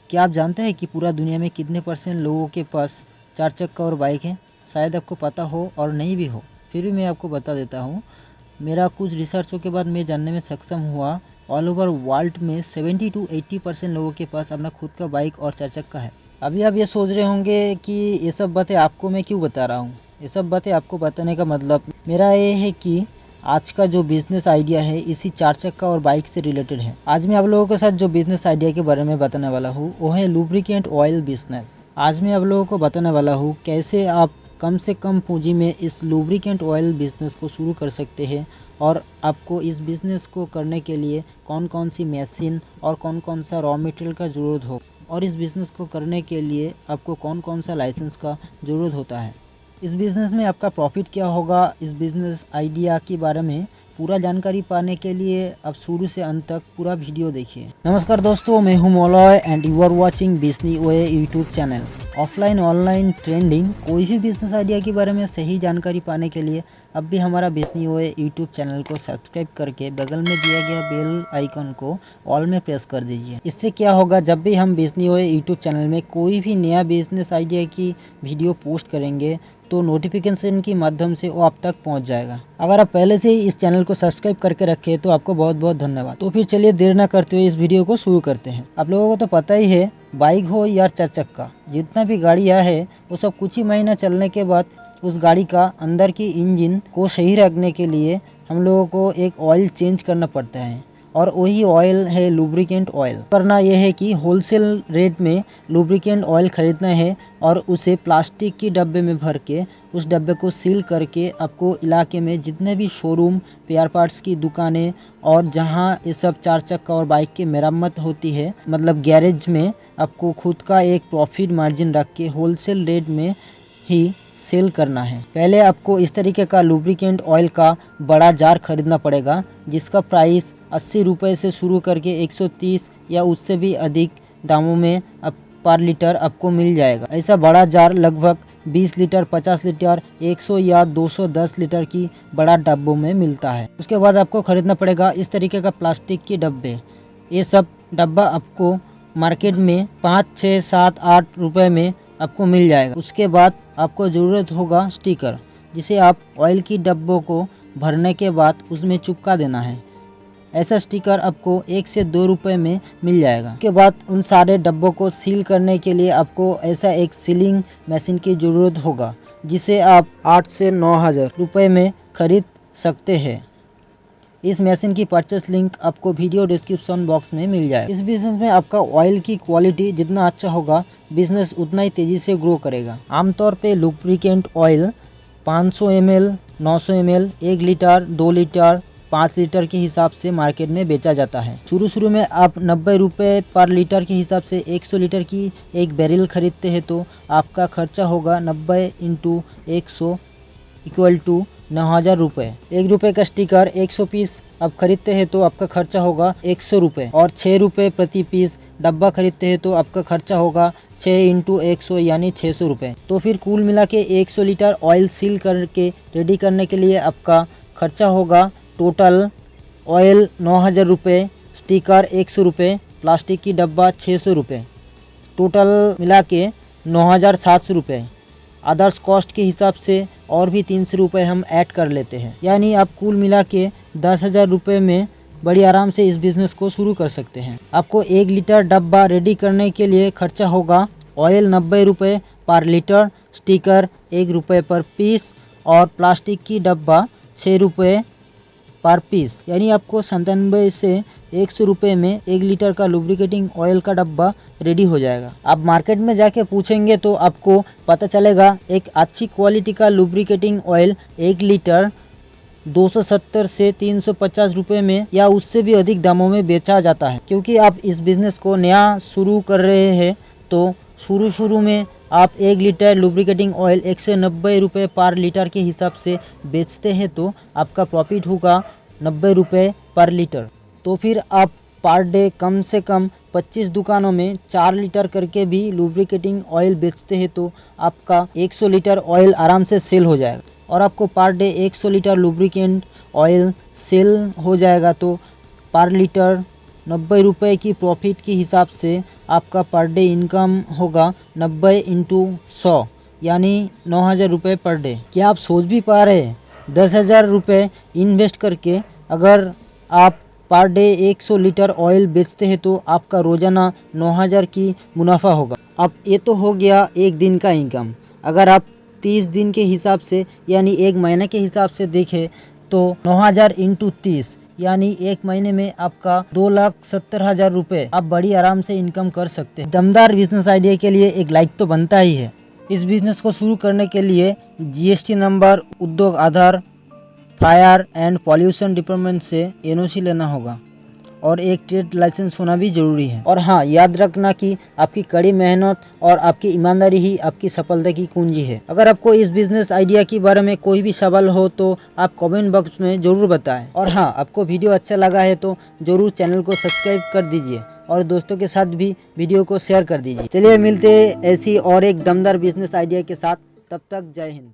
क्या आप जानते हैं कि पूरा दुनिया में कितने % लोगों के पास 4 चक्का और बाइक है? शायद आपको पता हो और नहीं भी हो, फिर भी मैं आपको बता देता हूँ। मेरा कुछ रिसर्चों के बाद मैं जानने में सक्षम हुआ, ऑल ओवर वर्ल्ड में 70 to 80% लोगों के पास अपना खुद का बाइक और 4 चक्का है। अभी आप ये सोच रहे होंगे कि ये सब बातें आपको मैं क्यों बता रहा हूँ। ये सब बातें आपको बताने का मतलब मेरा ये है कि आज का जो बिज़नेस आइडिया है इसी 4 चक्का और बाइक से रिलेटेड है। आज मैं आप लोगों के साथ जो बिज़नेस आइडिया के बारे में बताने वाला हूँ वो है लुब्रिकेंट ऑयल बिज़नेस। आज मैं आप लोगों को बताने वाला हूँ कैसे आप कम से कम पूंजी में इस लुब्रिकेंट ऑयल बिज़नेस को शुरू कर सकते हैं और आपको इस बिज़नेस को करने के लिए कौन कौन सी मशीन और कौन कौन सा रॉ मटेरियल का ज़रूरत हो और इस बिज़नेस को करने के लिए आपको कौन कौन सा लाइसेंस का ज़रूरत होता है। इस बिज़नेस में आपका प्रॉफिट क्या होगा, इस बिज़नेस आइडिया के बारे में पूरा जानकारी पाने के लिए आप शुरू से अंत तक पूरा वीडियो देखिए। नमस्कार दोस्तों, मैं हूं Moloy and you are watching बिजनी ओए YouTube channel. Offline online trending कोई भी बिज़नेस आइडिया के बारे में सही जानकारी पाने के लिए अब भी हमारा बिजनी ओए यूट्यूब चैनल को सब्सक्राइब करके बगल में दिया गया बेल आइकन को ऑल में प्रेस कर दीजिए। इससे क्या होगा, जब भी हम बिजनी ओए यूट्यूब चैनल में कोई भी नया बिज़नेस आइडिया की वीडियो पोस्ट करेंगे तो नोटिफिकेशन के माध्यम से वो आप तक पहुंच जाएगा। अगर आप पहले से ही इस चैनल को सब्सक्राइब करके रखे तो आपको बहुत बहुत धन्यवाद। तो फिर चलिए देर ना करते हुए इस वीडियो को शुरू करते हैं। आप लोगों को तो पता ही है, बाइक हो या 4 चक्का, जितना भी गाड़ियाँ है वो सब कुछ ही महीना चलने के बाद उस गाड़ी का अंदर की इंजन को सही रखने के लिए हम लोगों को एक ऑयल चेंज करना पड़ता है और वही ऑयल है लुब्रिकेंट ऑयल। करना यह है कि होलसेल रेट में लुब्रिकेंट ऑयल खरीदना है और उसे प्लास्टिक की डब्बे में भर के उस डब्बे को सील करके आपको इलाके में जितने भी शोरूम, पेयर पार्ट्स की दुकानें और जहां ये सब 4 चक्का और बाइक की मरम्मत होती है, मतलब गैरेज में आपको खुद का एक प्रॉफिट मार्जिन रख के होलसेल रेट में ही सेल करना है। पहले आपको इस तरीके का लुब्रिकेंट ऑयल का बड़ा जार खरीदना पड़ेगा जिसका प्राइस 80 रुपये से शुरू करके 130 या उससे भी अधिक दामों में पर लीटर आपको मिल जाएगा। ऐसा बड़ा जार लगभग 20 लीटर, 50 लीटर, 100 या 210 लीटर की बड़ा डब्बों में मिलता है। उसके बाद आपको खरीदना पड़ेगा इस तरीके का प्लास्टिक के डब्बे। ये सब डब्बा आपको मार्केट में 5, 6, 7, 8 रुपये में आपको मिल जाएगा। उसके बाद आपको ज़रूरत होगा स्टिकर, जिसे आप ऑयल की डब्बों को भरने के बाद उसमें चिपका देना है। ऐसा स्टिकर आपको 1 से 2 रुपये में मिल जाएगा। उसके बाद उन सारे डब्बों को सील करने के लिए आपको ऐसा एक सीलिंग मशीन की ज़रूरत होगा जिसे आप 8 से 9 हज़ार रुपये में खरीद सकते हैं। इस मशीन की परचेस लिंक आपको वीडियो डिस्क्रिप्शन बॉक्स में मिल जाए। इस बिज़नेस में आपका ऑयल की क्वालिटी जितना अच्छा होगा, बिज़नेस उतना ही तेज़ी से ग्रो करेगा। आमतौर पे lubricant oil 500 ml, 900 ml, 1 litre, 2 litre, 5 litre के हिसाब से मार्केट में बेचा जाता है। शुरू में आप 90 रुपये पर लीटर के हिसाब से 100 लीटर की एक बैरल खरीदते हैं तो आपका खर्चा होगा 90 × 100 = 9,000 रुपये। 1 रुपये का स्टिकर 100 पीस आप खरीदते हैं तो आपका खर्चा होगा 100 रुपये और 6 रुपये प्रति पीस डब्बा खरीदते हैं तो आपका खर्चा होगा 6 × 100 यानी 600 रुपये। तो फिर कुल मिला के 100 लीटर ऑयल सील करके रेडी करने के लिए आपका खर्चा होगा टोटल ऑयल 9,000 रुपये, स्टिकर 100 रुपये, प्लास्टिक की डब्बा 600 रुपये, टोटल मिला के 9,700 रुपये। अदर्स कॉस्ट के हिसाब से और भी 300 रुपये हम ऐड कर लेते हैं, यानी आप कुल मिला के 10,000 रुपये में बड़ी आराम से इस बिज़नेस को शुरू कर सकते हैं। आपको 1 लीटर डब्बा रेडी करने के लिए खर्चा होगा ऑयल 90 रुपये पर लीटर, स्टिकर 1 रुपये पर पीस और प्लास्टिक की डब्बा 6 रुपये पर पीस, यानी आपको 97 से 100 रुपये में 1 लीटर का लुब्रिकेटिंग ऑयल का डब्बा रेडी हो जाएगा। आप मार्केट में जाके पूछेंगे तो आपको पता चलेगा एक अच्छी क्वालिटी का लुब्रिकेटिंग ऑयल 1 लीटर 270 से 350 रुपये में या उससे भी अधिक दामों में बेचा जाता है। क्योंकि आप इस बिज़नेस को नया शुरू कर रहे हैं तो शुरू में आप 1 लीटर लुब्रिकेटिंग ऑयल 190 रुपये पर लीटर के हिसाब से बेचते हैं तो आपका प्रॉफिट होगा 90 रुपये पर लीटर। तो फिर आप पर डे कम से कम 25 दुकानों में 4 लीटर करके भी लुब्रिकेटिंग ऑयल बेचते हैं तो आपका 100 लीटर ऑयल आराम से सेल हो जाएगा और आपको per day 100 litre lubricant oil sale हो जाएगा तो पर लीटर 90 रुपये की प्रॉफिट के हिसाब से आपका पर डे इनकम होगा 90 इंटू 100 यानी 9,000 रुपये पर डे। क्या आप सोच भी पा रहे हैं 10,000 रुपये इन्वेस्ट करके अगर आप पर डे 100 लीटर ऑयल बेचते हैं तो आपका रोज़ाना 9,000 की मुनाफा होगा। अब ये तो हो गया एक दिन का इनकम। अगर आप 30 दिन के हिसाब से यानी एक महीने के हिसाब से देखें तो 9,000 इंटू 30 यानी एक महीने में आपका 2,70,000 रुपये आप बड़ी आराम से इनकम कर सकते हैं। दमदार बिजनेस आइडिया के लिए एक लाइक तो बनता ही है। इस बिज़नेस को शुरू करने के लिए जीएसटी नंबर, उद्योग आधार, फायर एंड पॉल्यूशन डिपार्टमेंट से एनओसी लेना होगा और एक ट्रेड लाइसेंस होना भी ज़रूरी है। और हाँ, याद रखना कि आपकी कड़ी मेहनत और आपकी ईमानदारी ही आपकी सफलता की कुंजी है। अगर आपको इस बिज़नेस आइडिया के बारे में कोई भी सवाल हो तो आप कमेंट बॉक्स में ज़रूर बताएं। और हाँ, आपको वीडियो अच्छा लगा है तो ज़रूर चैनल को सब्सक्राइब कर दीजिए और दोस्तों के साथ भी वीडियो को शेयर कर दीजिए। चलिए मिलते हैं ऐसी और एक दमदार बिजनेस आइडिया के साथ। तब तक जय हिंद।